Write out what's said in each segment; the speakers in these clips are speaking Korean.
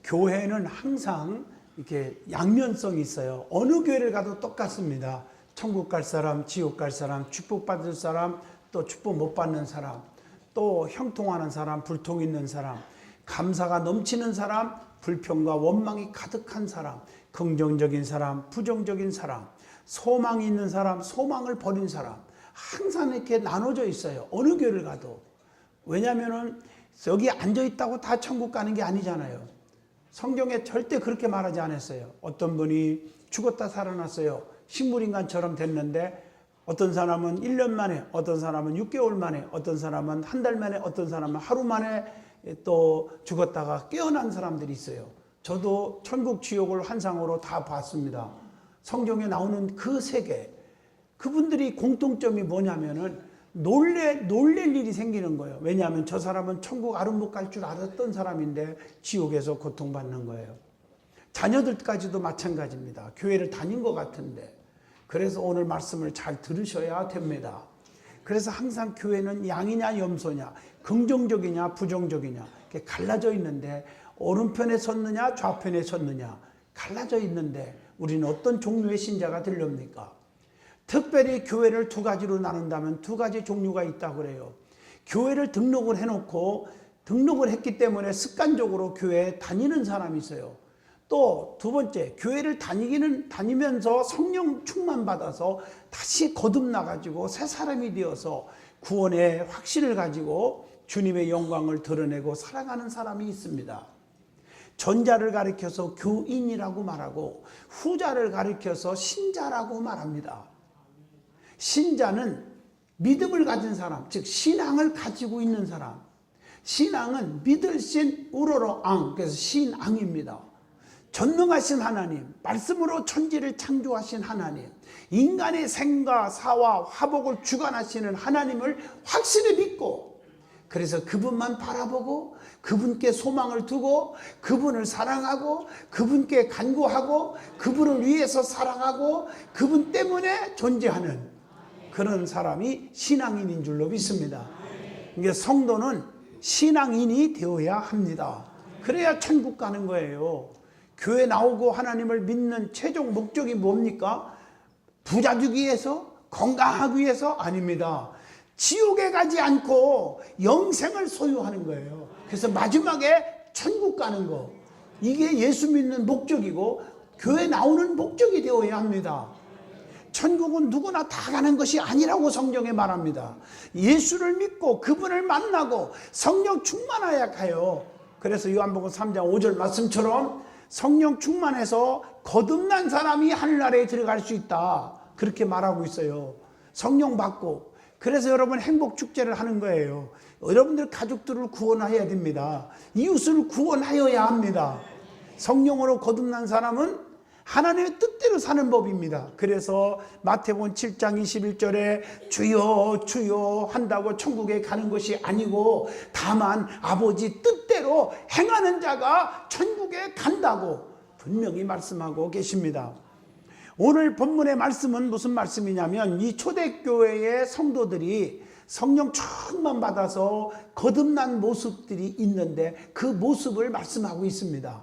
교회는 항상 이렇게 양면성이 있어요. 어느 교회를 가도 똑같습니다. 천국 갈 사람, 지옥 갈 사람, 축복받을 사람, 또 축복 못 받는 사람, 또 형통하는 사람, 불통 있는 사람, 감사가 넘치는 사람, 불평과 원망이 가득한 사람, 긍정적인 사람, 부정적인 사람, 소망이 있는 사람, 소망을 버린 사람, 항상 이렇게 나눠져 있어요. 어느 교회를 가도. 왜냐하면 여기 앉아 있다고 다 천국 가는 게 아니잖아요. 성경에 절대 그렇게 말하지 않았어요. 어떤 분이 죽었다 살아났어요. 식물인간처럼 됐는데 어떤 사람은 1년 만에, 어떤 사람은 6개월 만에, 어떤 사람은 한 달 만에, 어떤 사람은 하루 만에 또 죽었다가 깨어난 사람들이 있어요. 저도 천국 지옥을 환상으로 다 봤습니다. 성경에 나오는 그 세계, 그분들이 공통점이 뭐냐면은 놀랄 일이 생기는 거예요. 왜냐하면 저 사람은 천국 아름못 갈 줄 알았던 사람인데 지옥에서 고통받는 거예요. 자녀들까지도 마찬가지입니다. 교회를 다닌 것 같은데. 그래서 오늘 말씀을 잘 들으셔야 됩니다. 그래서 항상 교회는 양이냐 염소냐, 긍정적이냐 부정적이냐 이렇게 갈라져 있는데, 오른편에 섰느냐 좌편에 섰느냐 갈라져 있는데 우리는 어떤 종류의 신자가 되렵니까? 특별히 교회를 두 가지로 나눈다면 두 가지 종류가 있다고 그래요. 교회를 등록을 해놓고 등록을 했기 때문에 습관적으로 교회에 다니는 사람이 있어요. 또 두 번째, 교회를 다니면서 성령 충만 받아서 다시 거듭나가지고 새 사람이 되어서 구원의 확신을 가지고 주님의 영광을 드러내고 살아가는 사람이 있습니다. 전자를 가리켜서 교인이라고 말하고 후자를 가리켜서 신자라고 말합니다. 신자는 믿음을 가진 사람, 즉 신앙을 가지고 있는 사람. 신앙은 믿을 신 우러러 앙, 그래서 신앙입니다. 전능하신 하나님, 말씀으로 천지를 창조하신 하나님, 인간의 생과 사와 화복을 주관하시는 하나님을 확실히 믿고, 그래서 그분만 바라보고 그분께 소망을 두고 그분을 사랑하고 그분께 간구하고 그분을 위해서 사랑하고 그분 때문에 존재하는 그런 사람이 신앙인인 줄로 믿습니다. 그러니까 성도는 신앙인이 되어야 합니다. 그래야 천국 가는 거예요. 교회 나오고 하나님을 믿는 최종 목적이 뭡니까? 부자 되기 위해서? 건강하기 위해서? 아닙니다. 지옥에 가지 않고 영생을 소유하는 거예요. 그래서 마지막에 천국 가는 거, 이게 예수 믿는 목적이고 교회 나오는 목적이 되어야 합니다. 천국은 누구나 다 가는 것이 아니라고 성경에 말합니다. 예수를 믿고 그분을 만나고 성령 충만하여야 가요. 그래서 요한복음 3장 5절 말씀처럼 성령 충만해서 거듭난 사람이 하늘나라에 들어갈 수 있다, 그렇게 말하고 있어요. 성령 받고. 그래서 여러분 행복 축제를 하는 거예요. 여러분들 가족들을 구원해야 됩니다. 이웃을 구원하여야 합니다. 성령으로 거듭난 사람은 하나님의 뜻대로 사는 법입니다. 그래서 마태복음 7장 21절에 주여 주여 한다고 천국에 가는 것이 아니고 다만 아버지 뜻대로 행하는 자가 천국에 간다고 분명히 말씀하고 계십니다. 오늘 본문의 말씀은 무슨 말씀이냐면, 이 초대교회의 성도들이 성령 충만 받아서 거듭난 모습들이 있는데 그 모습을 말씀하고 있습니다.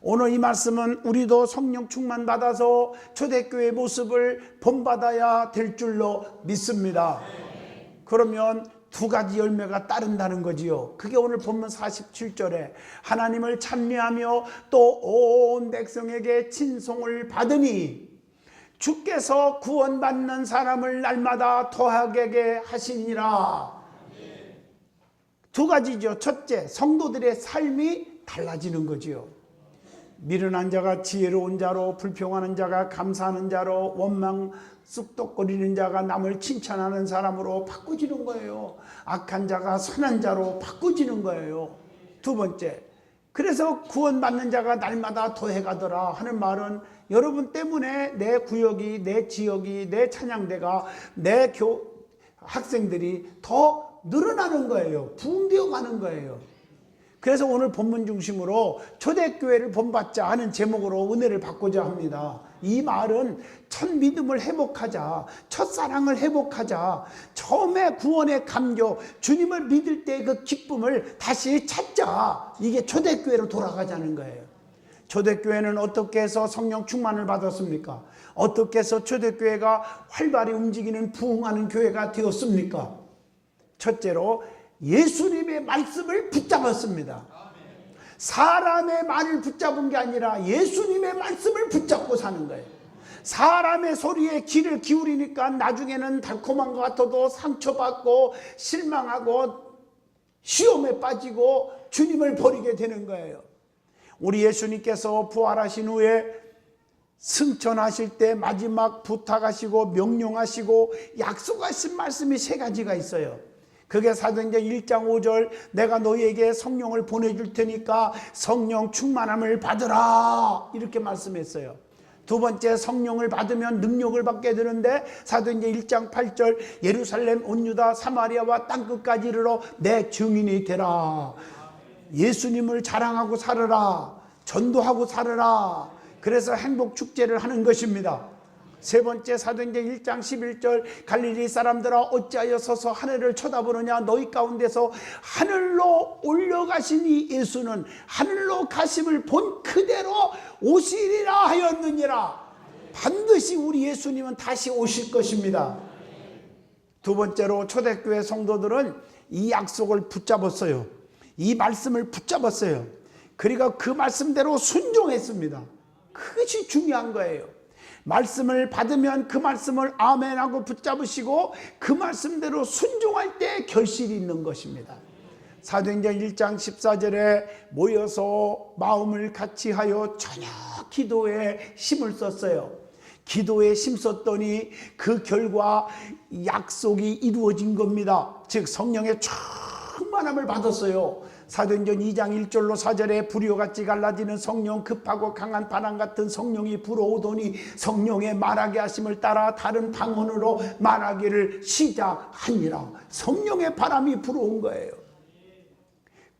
오늘 이 말씀은 우리도 성령 충만 받아서 초대교회의 모습을 본받아야 될 줄로 믿습니다. 그러면 두 가지 열매가 따른다는 거지요. 그게 오늘 본문 47절에 하나님을 찬미하며 또 온 백성에게 친송을 받으니 주께서 구원받는 사람을 날마다 더하게 하시니라. 두 가지죠. 첫째, 성도들의 삶이 달라지는 거지요. 미련한 자가 지혜로운 자로, 불평하는 자가 감사하는 자로, 원망 쑥덕거리는 자가 남을 칭찬하는 사람으로 바꿔지는 거예요. 악한 자가 선한 자로 바꿔지는 거예요. 두 번째, 그래서 구원받는 자가 날마다 더해가더라 하는 말은 여러분 때문에 내 구역이, 내 지역이, 내 찬양대가, 내 학생들이 더 늘어나는 거예요. 부흥되어 가는 거예요. 그래서 오늘 본문 중심으로 초대교회를 본받자 하는 제목으로 은혜를 받고자 합니다. 이 말은 첫 믿음을 회복하자, 첫사랑을 회복하자, 처음에 구원의 감격, 주님을 믿을 때 그 기쁨을 다시 찾자. 이게 초대교회로 돌아가자는 거예요. 초대교회는 어떻게 해서 성령 충만을 받았습니까? 어떻게 해서 초대교회가 활발히 움직이는 부흥하는 교회가 되었습니까? 첫째로 예수님의 말씀을 붙잡았습니다. 사람의 말을 붙잡은 게 아니라 예수님의 말씀을 붙잡고 사는 거예요. 사람의 소리에 귀를 기울이니까 나중에는 달콤한 것 같아도 상처받고 실망하고 시험에 빠지고 주님을 버리게 되는 거예요. 우리 예수님께서 부활하신 후에 승천하실 때 마지막 부탁하시고 명령하시고 약속하신 말씀이 세 가지가 있어요. 그게 사도행전 1장 5절 내가 너희에게 성령을 보내줄 테니까 성령 충만함을 받으라 이렇게 말씀했어요. 두 번째, 성령을 받으면 능력을 받게 되는데 사도행전 1장 8절 예루살렘 온 유다 사마리아와 땅끝까지 이르러 내 증인이 되라. 예수님을 자랑하고 살아라. 전도하고 살아라. 그래서 행복 축제를 하는 것입니다. 세 번째, 사도행전 1장 11절 갈릴리 사람들아 어찌하여 서서 하늘을 쳐다보느냐. 너희 가운데서 하늘로 올려가신 이 예수는 하늘로 가심을 본 그대로 오시리라 하였느니라. 반드시 우리 예수님은 다시 오실 것입니다. 두 번째로 초대교회 성도들은 이 약속을 붙잡았어요. 이 말씀을 붙잡았어요. 그리고 그 말씀대로 순종했습니다. 그것이 중요한 거예요. 말씀을 받으면 그 말씀을 아멘하고 붙잡으시고 그 말씀대로 순종할 때 결실이 있는 것입니다. 사도행전 1장 14절에 모여서 마음을 같이 하여 저녁 기도에 힘을 썼어요. 기도에 힘썼더니 그 결과 약속이 이루어진 겁니다. 즉 성령의 충만함을 받았어요. 사도행전 2장 1절로 4절에 불효같이 갈라지는 성령, 급하고 강한 바람 같은 성령이 불어오더니 성령의 말하게 하심을 따라 다른 방언으로 말하기를 시작하니라. 성령의 바람이 불어온 거예요.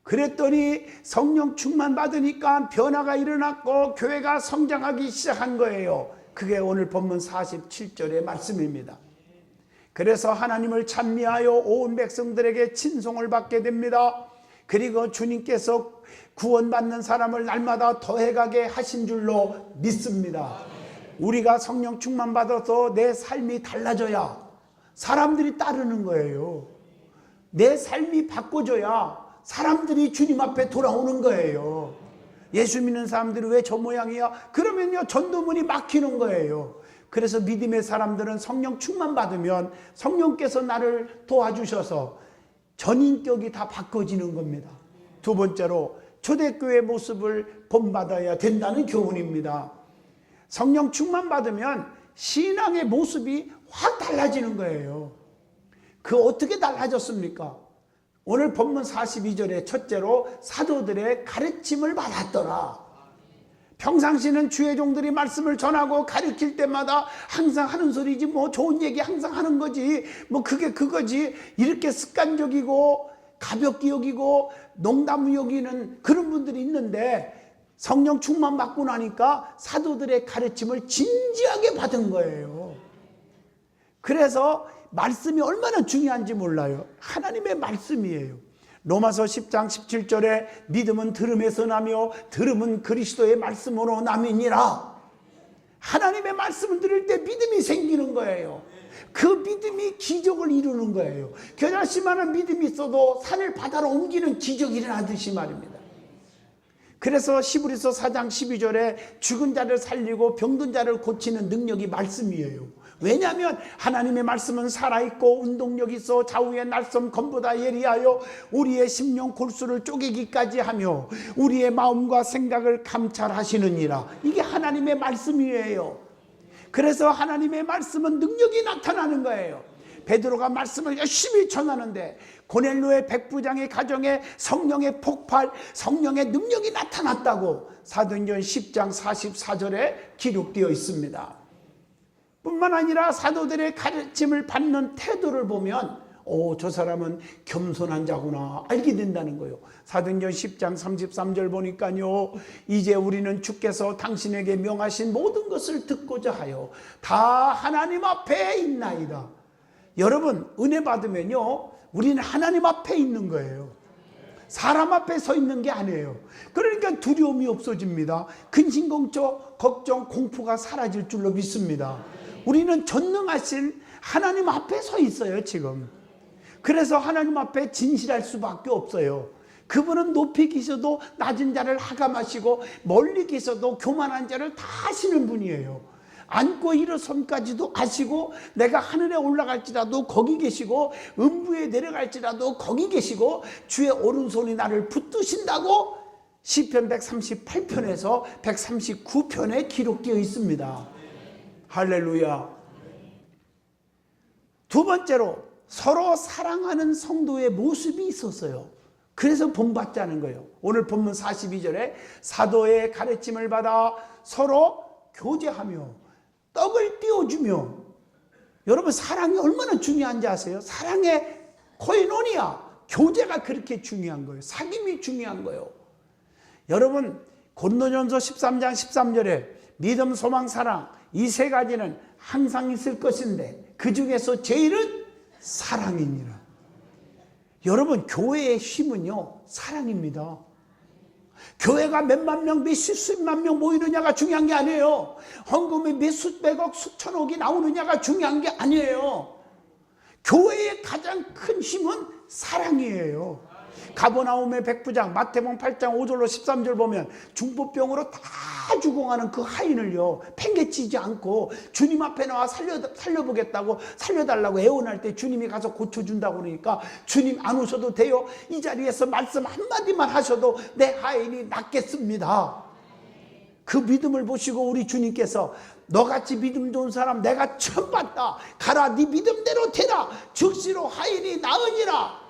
그랬더니 성령 충만 받으니까 변화가 일어났고 교회가 성장하기 시작한 거예요. 그게 오늘 본문 47절의 말씀입니다. 그래서 하나님을 찬미하여 온 백성들에게 친송을 받게 됩니다. 그리고 주님께서 구원받는 사람을 날마다 더해가게 하신 줄로 믿습니다. 우리가 성령 충만 받아서 내 삶이 달라져야 사람들이 따르는 거예요. 내 삶이 바꿔져야 사람들이 주님 앞에 돌아오는 거예요. 예수 믿는 사람들이 왜 저 모양이야? 그러면요 전도문이 막히는 거예요. 그래서 믿음의 사람들은 성령 충만 받으면 성령께서 나를 도와주셔서 전인격이 다 바꿔지는 겁니다. 두 번째로 초대교회 모습을 본받아야 된다는 교훈입니다. 성령 충만 받으면 신앙의 모습이 확 달라지는 거예요. 그 어떻게 달라졌습니까? 오늘 본문 42절에 첫째로 사도들의 가르침을 받았더라. 평상시는 주의 종들이 말씀을 전하고 가르칠 때마다 항상 하는 소리지 뭐 좋은 얘기 항상 하는 거지 뭐 그게 그거지 이렇게 습관적이고 가볍게 여기고 농담 여기는 그런 분들이 있는데 성령 충만 받고 나니까 사도들의 가르침을 진지하게 받은 거예요. 그래서 말씀이 얼마나 중요한지 몰라요. 하나님의 말씀이에요. 로마서 10장 17절에 믿음은 들음에서 나며 들음은 그리스도의 말씀으로 남이니라. 하나님의 말씀을 들을 때 믿음이 생기는 거예요. 그 믿음이 기적을 이루는 거예요. 겨자씨만한 믿음이 있어도 산을 바다로 옮기는 기적이 일어나듯이 말입니다. 그래서 히브리서 4장 12절에 죽은 자를 살리고 병든 자를 고치는 능력이 말씀이에요. 왜냐하면 하나님의 말씀은 살아있고 운동력이 있어 좌우의 날섬 검보다 예리하여 우리의 심령 골수를 쪼개기까지 하며 우리의 마음과 생각을 감찰하시느니라. 이게 하나님의 말씀이에요. 그래서 하나님의 말씀은 능력이 나타나는 거예요. 베드로가 말씀을 열심히 전하는데 고넬료의 백부장의 가정에 성령의 폭발, 성령의 능력이 나타났다고 사도행전 10장 44절에 기록되어 있습니다. 뿐만 아니라 사도들의 가르침을 받는 태도를 보면 저 사람은 겸손한 자구나 알게 된다는 거예요. 사도행전 10장 33절 보니까요, 이제 우리는 주께서 당신에게 명하신 모든 것을 듣고자 하여 다 하나님 앞에 있나이다. 여러분, 은혜 받으면요, 우리는 하나님 앞에 있는 거예요. 사람 앞에 서 있는 게 아니에요. 그러니까 두려움이 없어집니다. 근심걱정, 공포가 사라질 줄로 믿습니다. 우리는 전능하신 하나님 앞에 서 있어요, 지금. 그래서 하나님 앞에 진실할 수밖에 없어요. 그분은 높이 계셔도 낮은 자를 하감하시고 멀리 계셔도 교만한 자를 다 아시는 분이에요. 앉고 일어섬까지도 아시고, 내가 하늘에 올라갈지라도 거기 계시고, 음부에 내려갈지라도 거기 계시고, 주의 오른손이 나를 붙드신다고 시편 138편에서 139편에 기록되어 있습니다. 할렐루야. 두 번째로, 서로 사랑하는 성도의 모습이 있었어요. 그래서 본받자는 거예요. 오늘 본문 42절에 사도의 가르침을 받아 서로 교제하며 떡을 띄워주며. 여러분, 사랑이 얼마나 중요한지 아세요? 사랑의 코이노니아, 교제가 그렇게 중요한 거예요. 사귐이 중요한 거예요. 여러분, 고린도전서 13장 13절에 믿음, 소망, 사랑, 이 세 가지는 항상 있을 것인데 그 중에서 제일은 사랑이니라. 여러분, 교회의 힘은요, 사랑입니다. 교회가 몇만 명, 몇십만 명 모이느냐가 중요한 게 아니에요. 헌금이 몇 수백억, 수천억이 나오느냐가 중요한 게 아니에요. 교회의 가장 큰 힘은 사랑이에요. 가버나움의 백부장, 마태복음 8장 5절로 13절 보면 중보병으로 다 죽어가는 그 하인을요, 팽개치지 않고 주님 앞에 나와 살려보겠다고, 살려달라고 애원할 때 주님이 가서 고쳐준다고 그러니까, 주님 안 오셔도 돼요, 이 자리에서 말씀 한마디만 하셔도 내 하인이 낫겠습니다. 그 믿음을 보시고 우리 주님께서 너같이 믿음 좋은 사람 내가 처음 봤다, 가라 네 믿음대로 되라, 즉시로 하인이 나으니라.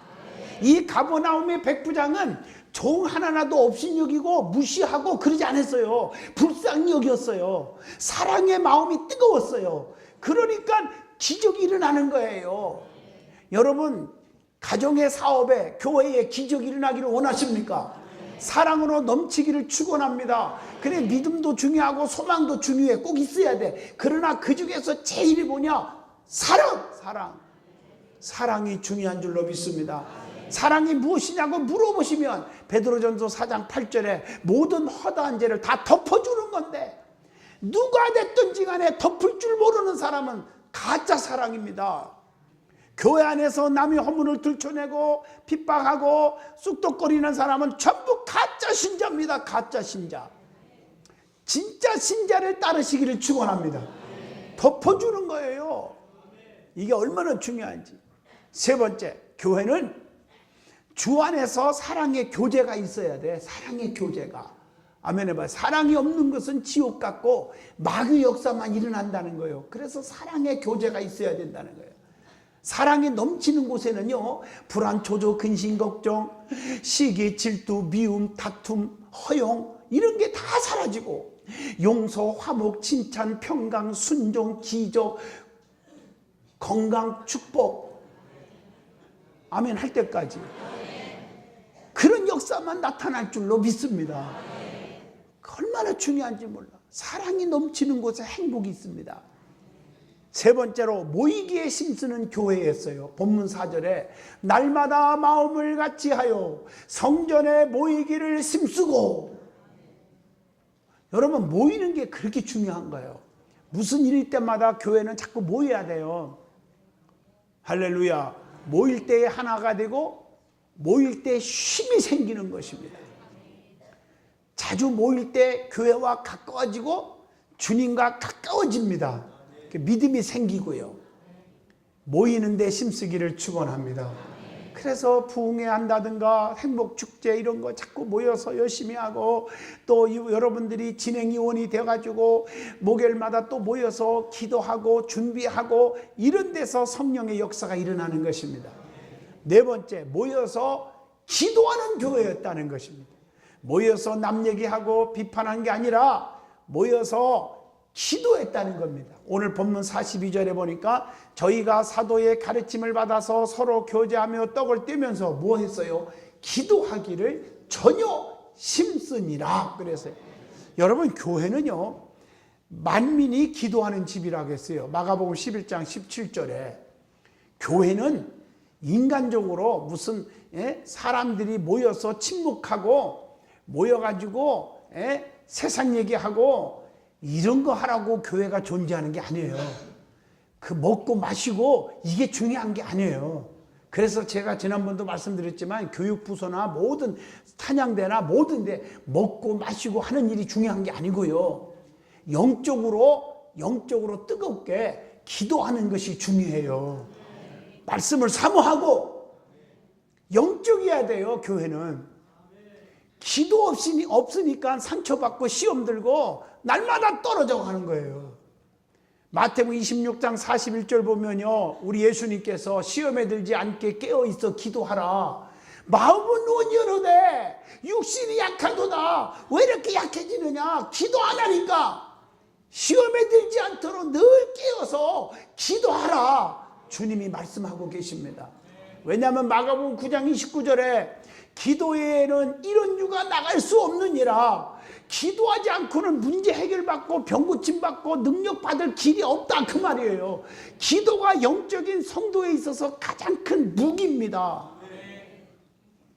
이 가버나움의 백부장은 종 하나라도 없인 여기고 무시하고 그러지 않았어요. 불쌍히 여겼어요. 사랑의 마음이 뜨거웠어요. 그러니까 기적이 일어나는 거예요. 여러분, 가정의 사업에, 교회에 기적이 일어나기를 원하십니까? 사랑으로 넘치기를 축원합니다. 그래, 믿음도 중요하고 소망도 중요해. 꼭 있어야 돼. 그러나 그 중에서 제일이 뭐냐? 사랑이 중요한 줄로 믿습니다. 사랑이 무엇이냐고 물어보시면 베드로전서 4장 8절에 모든 허다한 죄를 다 덮어주는 건데, 누가 됐든지 간에 덮을 줄 모르는 사람은 가짜 사랑입니다. 교회 안에서 남의 허물을 들춰내고 핍박하고 쑥덕거리는 사람은 전부 가짜 신자입니다. 가짜 신자. 진짜 신자를 따르시기를 축원합니다. 덮어주는 거예요. 이게 얼마나 중요한지. 세 번째, 교회는 주 안에서 사랑의 교제가 있어야 돼. 사랑의 교제가. 아멘 해봐요. 사랑이 없는 것은 지옥 같고 마귀 역사만 일어난다는 거예요. 그래서 사랑의 교제가 있어야 된다는 거예요. 사랑이 넘치는 곳에는요, 불안, 초조, 근심, 걱정, 시기, 질투, 미움, 다툼, 허용, 이런 게 다 사라지고, 용서, 화목, 칭찬, 평강, 순종, 기적, 건강, 축복, 아멘 할 때까지 그런 역사만 나타날 줄로 믿습니다. 얼마나 중요한지 몰라. 사랑이 넘치는 곳에 행복이 있습니다. 세 번째로, 모이기에 힘쓰는 교회였어요. 본문 4절에 날마다 마음을 같이하여 성전에 모이기를 힘쓰고. 여러분, 모이는 게 그렇게 중요한 거예요. 무슨 일일 때마다 교회는 자꾸 모여야 돼요. 할렐루야. 모일 때에 하나가 되고 모일 때 힘이 생기는 것입니다. 자주 모일 때 교회와 가까워지고 주님과 가까워집니다. 믿음이 생기고요. 모이는 데 힘쓰기를 축원합니다. 그래서 부흥회 한다든가 행복축제 이런 거 자꾸 모여서 열심히 하고, 또 여러분들이 진행위원이 되어가지고 목요일마다 또 모여서 기도하고 준비하고, 이런 데서 성령의 역사가 일어나는 것입니다. 네 번째, 모여서 기도하는 교회였다는 것입니다. 모여서 남 얘기하고 비판한 게 아니라 모여서 기도했다는 겁니다. 오늘 본문 42절에 보니까 저희가 사도의 가르침을 받아서 서로 교제하며 떡을 떼면서 뭐 했어요? 기도하기를 전혀 심쓰니라 그랬어요. 여러분, 교회는요 만민이 기도하는 집이라고 했어요. 마가복음 11장 17절에 교회는 인간적으로 무슨 사람들이 모여서 침묵하고 모여가지고 세상 얘기하고 이런 거 하라고 교회가 존재하는 게 아니에요. 그 먹고 마시고 이게 중요한 게 아니에요. 그래서 제가 지난번도 말씀드렸지만 교육부서나 모든 찬양대나 모든 데 먹고 마시고 하는 일이 중요한 게 아니고요. 영적으로 뜨겁게 기도하는 것이 중요해요. 말씀을 사모하고 영적이어야 돼요. 교회는 기도 없으니까 상처받고 시험 들고 날마다 떨어져 가는 거예요. 마태복음 26장 41절 보면요, 우리 예수님께서 시험에 들지 않게 깨어있어 기도하라. 마음은 온유로되 육신이 약하도다. 왜 이렇게 약해지느냐? 기도 안 하니까. 시험에 들지 않도록 늘 깨어서 기도하라. 주님이 말씀하고 계십니다. 왜냐하면 마가복음 9장 29절에 기도에는 이런 유가 나갈 수 없느니라. 기도하지 않고는 문제 해결받고 병 고침받고 능력받을 길이 없다 그 말이에요. 기도가 영적인 성도에 있어서 가장 큰 무기입니다.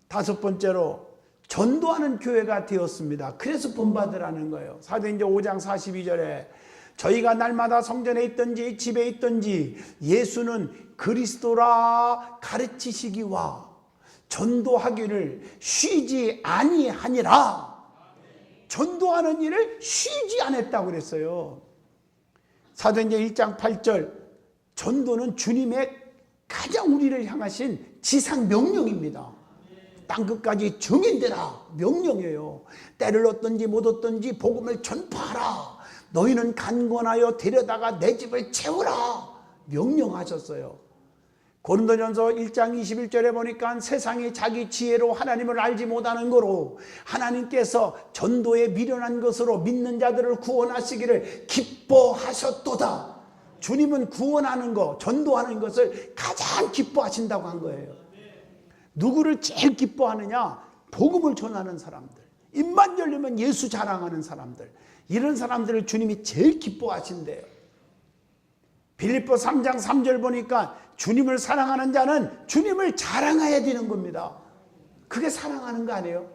다섯 번째로 전도하는 교회가 되었습니다. 그래서 본받으라는 거예요. 사도행전 5장 42절에 저희가 날마다 성전에 있든지 집에 있든지 예수는 그리스도라 가르치시기와 전도하기를 쉬지 아니하니라. 전도하는 일을 쉬지 않았다고 그랬어요. 사도행전 1장 8절 전도는 주님의 가장 우리를 향하신 지상 명령입니다. 땅끝까지 증인되라 명령이에요. 때를 얻든지 못 얻든지 복음을 전파하라. 너희는 간권하여 데려다가 내 집을 채우라 명령하셨어요. 고린도전서 1장 21절에 보니까 세상이 자기 지혜로 하나님을 알지 못하는 거로 하나님께서 전도에 미련한 것으로 믿는 자들을 구원하시기를 기뻐하셨도다. 주님은 구원하는 것, 전도하는 것을 가장 기뻐하신다고 한 거예요. 누구를 제일 기뻐하느냐? 복음을 전하는 사람들, 입만 열리면 예수 자랑하는 사람들, 이런 사람들을 주님이 제일 기뻐하신대요. 빌립보 3장 3절 보니까 주님을 사랑하는 자는 주님을 자랑해야 되는 겁니다. 그게 사랑하는 거 아니에요?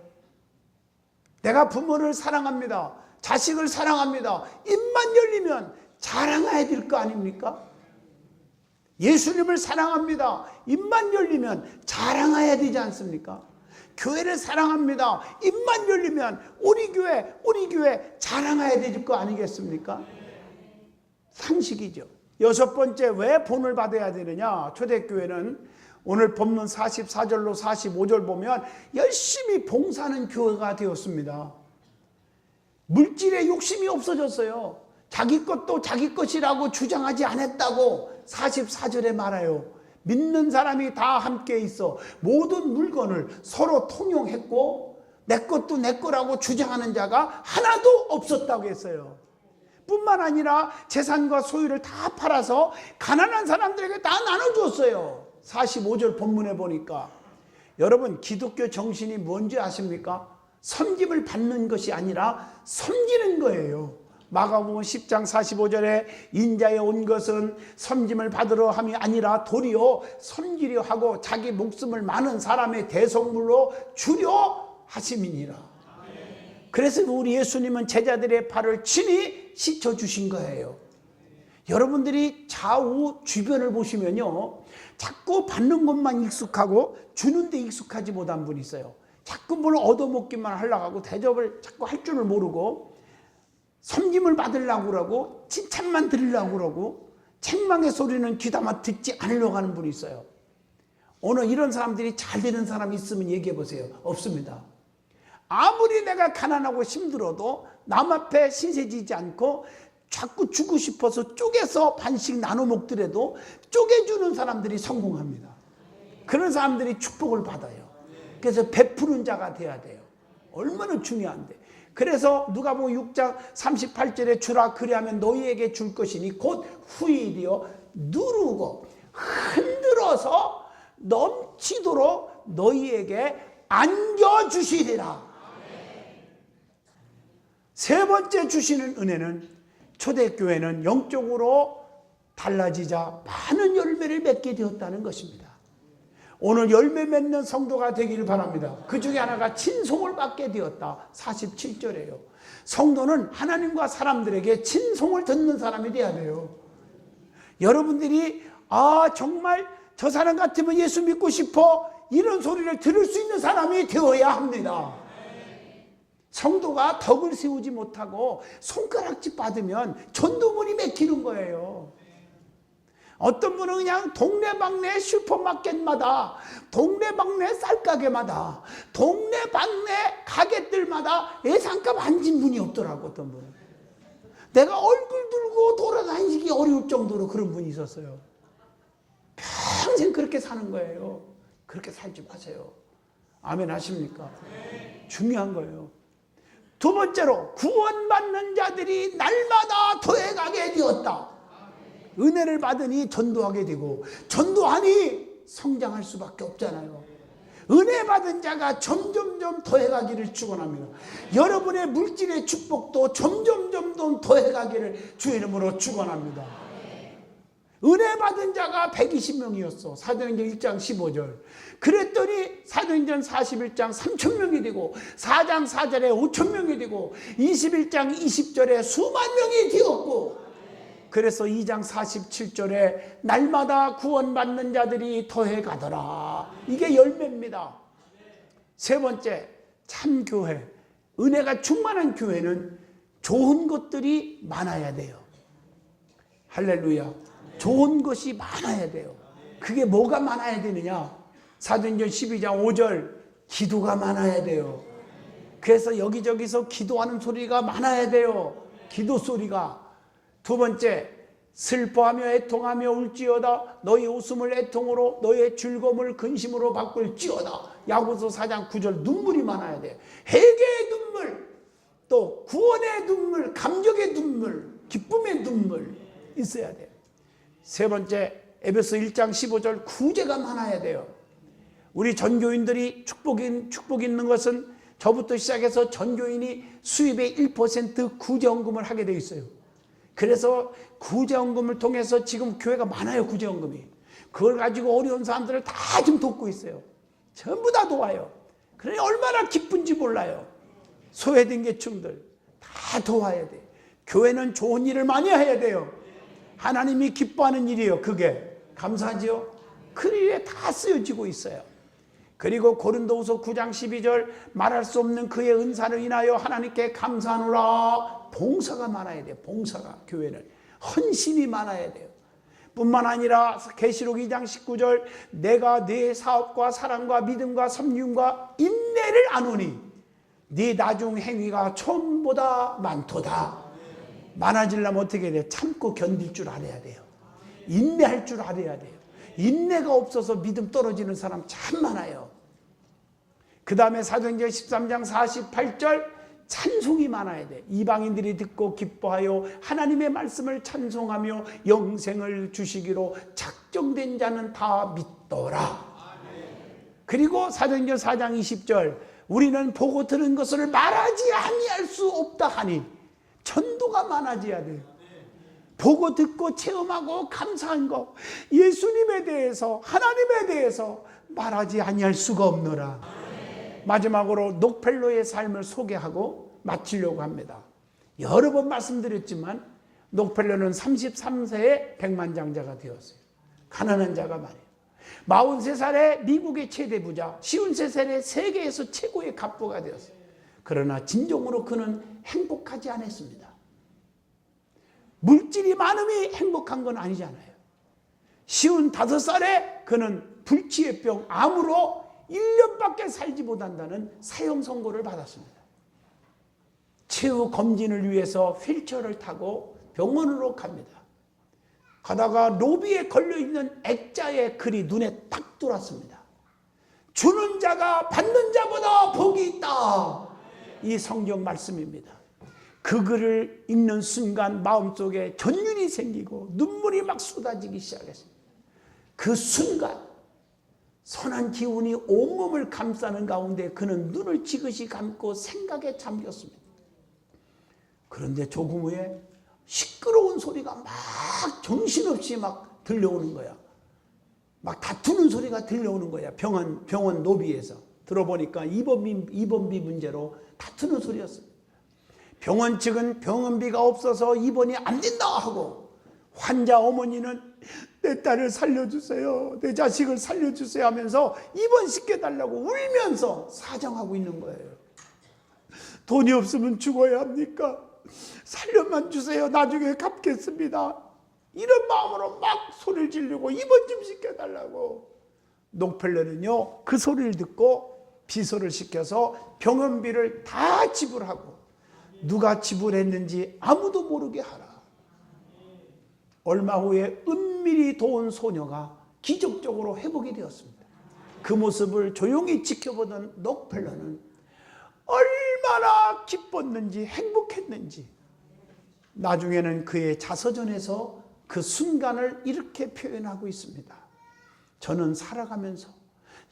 내가 부모를 사랑합니다. 자식을 사랑합니다. 입만 열리면 자랑해야 될 거 아닙니까? 예수님을 사랑합니다. 입만 열리면 자랑해야 되지 않습니까? 교회를 사랑합니다. 입만 열리면 우리 교회 자랑해야 될 거 아니겠습니까? 상식이죠. 여섯 번째, 왜 본을 받아야 되느냐? 초대교회는 오늘 본문 44절로 45절 보면 열심히 봉사하는 교회가 되었습니다. 물질에 욕심이 없어졌어요. 자기 것도 자기 것이라고 주장하지 않았다고 44절에 말해요. 믿는 사람이 다 함께 있어 모든 물건을 서로 통용했고 내 것도 내 거라고 주장하는 자가 하나도 없었다고 했어요. 뿐만 아니라 재산과 소유를 다 팔아서 가난한 사람들에게 다 나눠줬어요. 45절 본문에 보니까. 여러분, 기독교 정신이 뭔지 아십니까? 섬김을 받는 것이 아니라 섬기는 거예요. 마가복음 10장 45절에 인자에 온 것은 섬김을 받으러 함이 아니라 도리어 섬기려 하고 자기 목숨을 많은 사람의 대속물로 주려 하심이니라. 그래서 우리 예수님은 제자들의 발을 친히 씻어주신 거예요. 여러분들이 좌우 주변을 보시면요, 자꾸 받는 것만 익숙하고 주는데 익숙하지 못한 분이 있어요. 자꾸 뭘 얻어먹기만 하려고 하고 대접을 자꾸 할 줄을 모르고 섬김을 받으려고 그러고 칭찬만 들으려고 그러고 책망의 소리는 귀담아 듣지 않으려고 하는 분이 있어요. 오늘 이런 사람들이 잘 되는 사람이 있으면 얘기해 보세요. 없습니다. 아무리 내가 가난하고 힘들어도 남 앞에 신세지지 않고 자꾸 주고 싶어서 쪼개서 반씩 나눠 먹더라도 쪼개주는 사람들이 성공합니다. 그런 사람들이 축복을 받아요. 그래서 베푸는 자가 돼야 돼요. 얼마나 중요한데. 그래서 누가복음 6장 38절에 주라 그리하면 너희에게 줄 것이니 곧 후일이요 누르고 흔들어서 넘치도록 너희에게 안겨주시리라. 세 번째 주시는 은혜는 초대교회는 영적으로 달라지자 많은 열매를 맺게 되었다는 것입니다. 오늘 열매 맺는 성도가 되기를 바랍니다. 그 중에 하나가 친송을 받게 되었다. 47절에요. 성도는 하나님과 사람들에게 친송을 듣는 사람이 되어야 돼요. 여러분들이 정말 저 사람 같으면 예수 믿고 싶어 이런 소리를 들을 수 있는 사람이 되어야 합니다. 성도가 덕을 세우지 못하고 손가락질 받으면 전도문이 막히는 거예요. 어떤 분은 그냥 동네방네 슈퍼마켓마다, 동네방네 쌀가게마다, 동네방네 가게들마다 예상값 앉은 분이 없더라고. 어떤 분은 내가 얼굴 들고 돌아다니기 어려울 정도로 그런 분이 있었어요. 평생 그렇게 사는 거예요. 그렇게 살지 마세요. 아멘 하십니까? 중요한 거예요. 두 번째로 구원받는 자들이 날마다 더해가게 되었다. 은혜를 받으니 전도하게 되고 전도하니 성장할 수밖에 없잖아요. 은혜 받은 자가 점점점 더해가기를 축원합니다. 여러분의 물질의 축복도 점점점 더해가기를 주 이름으로 축원합니다. 은혜 받은 자가 120명이었어. 사도행전 1장 15절. 그랬더니 사도행전 41장 3,000명이 되고 4장 4절에 5,000명이 되고 21장 20절에 수만 명이 되었고, 그래서 2장 47절에 날마다 구원받는 자들이 더해 가더라. 이게 열매입니다. 세 번째, 참교회. 은혜가 충만한 교회는 좋은 것들이 많아야 돼요. 할렐루야. 좋은 것이 많아야 돼요. 그게 뭐가 많아야 되느냐? 사도행전 12장 5절, 기도가 많아야 돼요. 그래서 여기저기서 기도하는 소리가 많아야 돼요. 기도 소리가. 두 번째, 슬퍼하며 애통하며 울지어다. 너희 웃음을 애통으로 너희의 즐거움을 근심으로 바꿀지어다. 야고보서 4장 9절, 눈물이 많아야 돼요. 회개의 눈물, 또 구원의 눈물, 감격의 눈물, 기쁨의 눈물 있어야 돼요. 세 번째, 에베소 1장 15절, 구제가 많아야 돼요. 우리 전교인들이 축복 있는 것은 저부터 시작해서 전교인이 수입의 1% 구제헌금을 하게 되어 있어요. 그래서 구제헌금을 통해서 지금 교회가 많아요. 구제헌금이. 그걸 가지고 어려운 사람들을 다 지금 돕고 있어요. 전부 다 도와요. 그러니 얼마나 기쁜지 몰라요. 소외된 계층들 다 도와야 돼요. 교회는 좋은 일을 많이 해야 돼요. 하나님이 기뻐하는 일이에요. 그게 감사하죠. 그 일에 다 쓰여지고 있어요. 그리고 고린도후서 9장 12절, 말할 수 없는 그의 은사를 인하여 하나님께 감사하노라. 봉사가 많아야 돼요. 봉사가. 교회는 헌신이 많아야 돼요. 뿐만 아니라 계시록 2장 19절, 내가 네 사업과 사랑과 믿음과 섬김과 인내를 아노니 네 나중 행위가 처음보다 많도다. 많아지려면 어떻게 돼요? 참고 견딜 줄 알아야 돼요. 인내할 줄 알아야 돼요. 인내가 없어서 믿음 떨어지는 사람 참 많아요. 그 다음에 사도행전 13장 48절, 찬송이 많아야 돼. 이방인들이 듣고 기뻐하여 하나님의 말씀을 찬송하며 영생을 주시기로 작정된 자는 다 믿더라. 그리고 사도행전 4장 20절, 우리는 보고 들은 것을 말하지 아니할 수 없다 하니, 전도가 많아져야 돼요. 보고 듣고 체험하고 감사한 거, 예수님에 대해서, 하나님에 대해서 말하지 아니할 수가 없노라. 마지막으로 녹펠로의 삶을 소개하고 마치려고 합니다. 여러 번 말씀드렸지만 녹펠로는 33세에 백만장자가 되었어요. 가난한 자가 많아요. 43살에 미국의 최대 부자, 53살에 세계에서 최고의 갑부가 되었어요. 그러나 진정으로 그는 행복하지 않았습니다. 물질이 많음이 행복한 건 아니잖아요. 55살에 그는 불치의 병, 암으로 1년밖에 살지 못한다는 사형 선고를 받았습니다. 최후 검진을 위해서 휠체어를 타고 병원으로 갑니다. 가다가 로비에 걸려있는 액자의 글이 눈에 딱 들어왔습니다. 주는 자가 받는 자보다 복이 있다. 이 성경 말씀입니다. 그 글을 읽는 순간 마음속에 전율이 생기고 눈물이 막 쏟아지기 시작했습니다. 그 순간 선한 기운이 온몸을 감싸는 가운데 그는 눈을 지그시 감고 생각에 잠겼습니다. 그런데 조금 후에 시끄러운 소리가 막 정신없이 막 들려오는 거야. 막 다투는 소리가 들려오는 거야. 병원 로비에서 들어보니까 입원비 문제로 다투는 소리였어요. 병원 측은 병원비가 없어서 입원이 안 된다 하고, 환자 어머니는 내 딸을 살려주세요, 내 자식을 살려주세요 하면서 입원시켜달라고 울면서 사정하고 있는 거예요. 돈이 없으면 죽어야 합니까? 살려만 주세요, 나중에 갚겠습니다. 이런 마음으로 막 소리를 지르고 입원 좀 시켜달라고. 록펠러는요, 그 소리를 듣고 비서를 시켜서 병원비를 다 지불하고, 누가 지불했는지 아무도 모르게 하라. 얼마 후에 은밀히 도운 소녀가 기적적으로 회복이 되었습니다. 그 모습을 조용히 지켜보던 록펠러는 얼마나 기뻤는지 행복했는지, 나중에는 그의 자서전에서 그 순간을 이렇게 표현하고 있습니다. 저는 살아가면서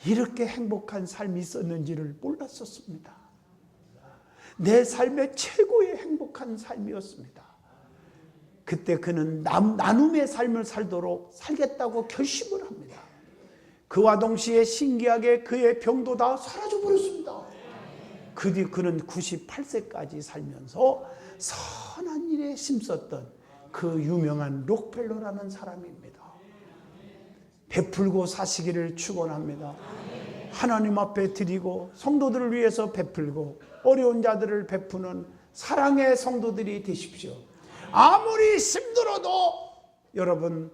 이렇게 행복한 삶이 있었는지를 몰랐었습니다. 내 삶의 최고의 행복한 삶이었습니다. 그때 그는 나눔의 삶을 살겠다고 결심을 합니다. 그와 동시에 신기하게 그의 병도 다 사라져 버렸습니다. 그 뒤 그는 98세까지 살면서 선한 일에 힘썼던 그 유명한 록펠러라는 사람입니다. 베풀고 사시기를 축원합니다. 하나님 앞에 드리고 성도들을 위해서 베풀고 어려운 자들을 베푸는 사랑의 성도들이 되십시오. 아무리 힘들어도 여러분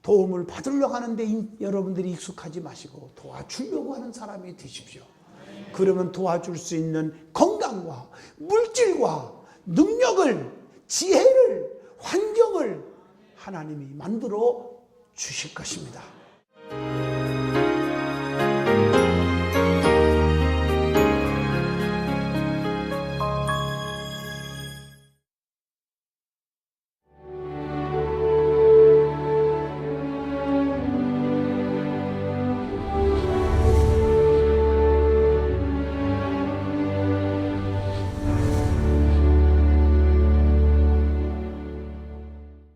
도움을 받으려고 하는데 여러분들이 익숙하지 마시고 도와주려고 하는 사람이 되십시오. 그러면 도와줄 수 있는 건강과 물질과 능력을, 지혜를, 환경을 하나님이 만들어 주실 것입니다.